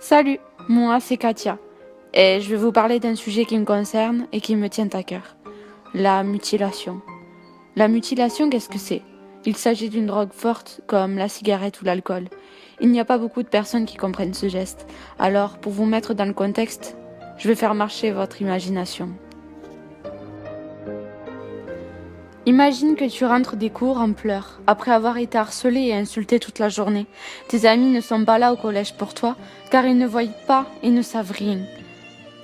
Salut, moi c'est Katia et je vais vous parler d'un sujet qui me concerne et qui me tient à cœur. La mutilation. La mutilation, qu'est-ce que c'est? Il s'agit d'une drogue forte comme la cigarette ou l'alcool. Il n'y a pas beaucoup de personnes qui comprennent ce geste. Alors, pour vous mettre dans le contexte, je vais faire marcher votre imagination. Imagine que tu rentres des cours en pleurs, après avoir été harcelé et insulté toute la journée. Tes amis ne sont pas là au collège pour toi, car ils ne voient pas et ne savent rien.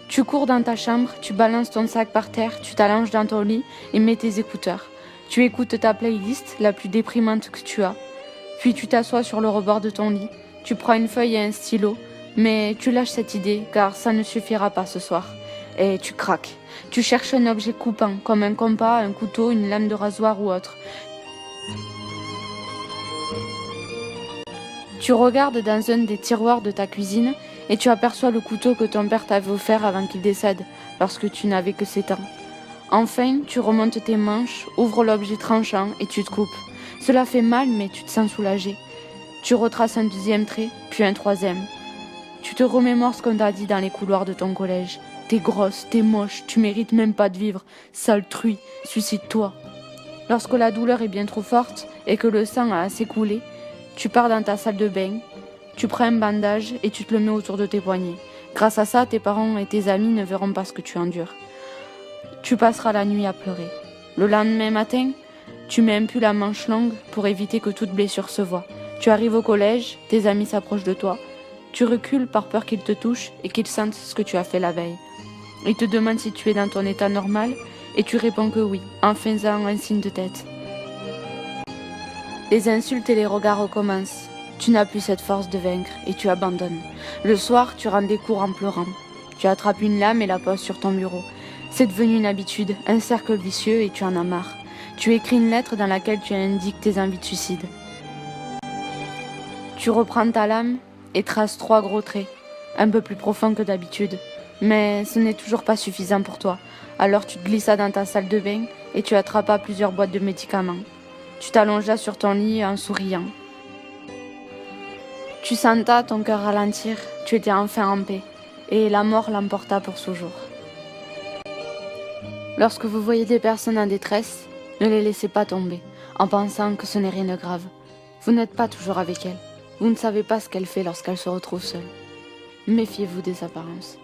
Tu cours dans ta chambre, tu balances ton sac par terre, tu t'allonges dans ton lit et mets tes écouteurs. Tu écoutes ta playlist, la plus déprimante que tu as. Puis tu t'assois sur le rebord de ton lit, tu prends une feuille et un stylo, mais tu lâches cette idée, car ça ne suffira pas ce soir. Et tu craques. Tu cherches un objet coupant, comme un compas, un couteau, une lame de rasoir ou autre. Tu regardes dans un des tiroirs de ta cuisine et tu aperçois le couteau que ton père t'avait offert avant qu'il décède, lorsque tu n'avais que 7 ans. Enfin, tu remontes tes manches, ouvres l'objet tranchant et tu te coupes. Cela fait mal, mais tu te sens soulagé. Tu retraces un deuxième trait, puis un troisième. Tu te remémores ce qu'on t'a dit dans les couloirs de ton collège. T'es grosse, t'es moche, tu mérites même pas de vivre. Sale truie, suicide-toi. Lorsque la douleur est bien trop forte et que le sang a assez coulé, tu pars dans ta salle de bain, tu prends un bandage et tu te le mets autour de tes poignets. Grâce à ça, tes parents et tes amis ne verront pas ce que tu endures. Tu passeras la nuit à pleurer. Le lendemain matin, tu mets un pull à manches longues pour éviter que toute blessure se voie. Tu arrives au collège, tes amis s'approchent de toi. Tu recules par peur qu'ils te touchent et qu'ils sentent ce que tu as fait la veille. Ils te demandent si tu es dans ton état normal et tu réponds que oui, en faisant un signe de tête. Les insultes et les regards recommencent. Tu n'as plus cette force de vaincre et tu abandonnes. Le soir, tu rends des cours en pleurant. Tu attrapes une lame et la poses sur ton bureau. C'est devenu une habitude, un cercle vicieux et tu en as marre. Tu écris une lettre dans laquelle tu indiques tes envies de suicide. Tu reprends ta lame et traces 3 gros traits, un peu plus profonds que d'habitude. Mais ce n'est toujours pas suffisant pour toi. Alors tu te glissas dans ta salle de bain et tu attrapas plusieurs boîtes de médicaments. Tu t'allongeas sur ton lit en souriant. Tu sentas ton cœur ralentir, tu étais enfin en paix, et la mort l'emporta pour toujours. Lorsque vous voyez des personnes en détresse, ne les laissez pas tomber, en pensant que ce n'est rien de grave. Vous n'êtes pas toujours avec elles. Vous ne savez pas ce qu'elle fait lorsqu'elle se retrouve seule. Méfiez-vous des apparences.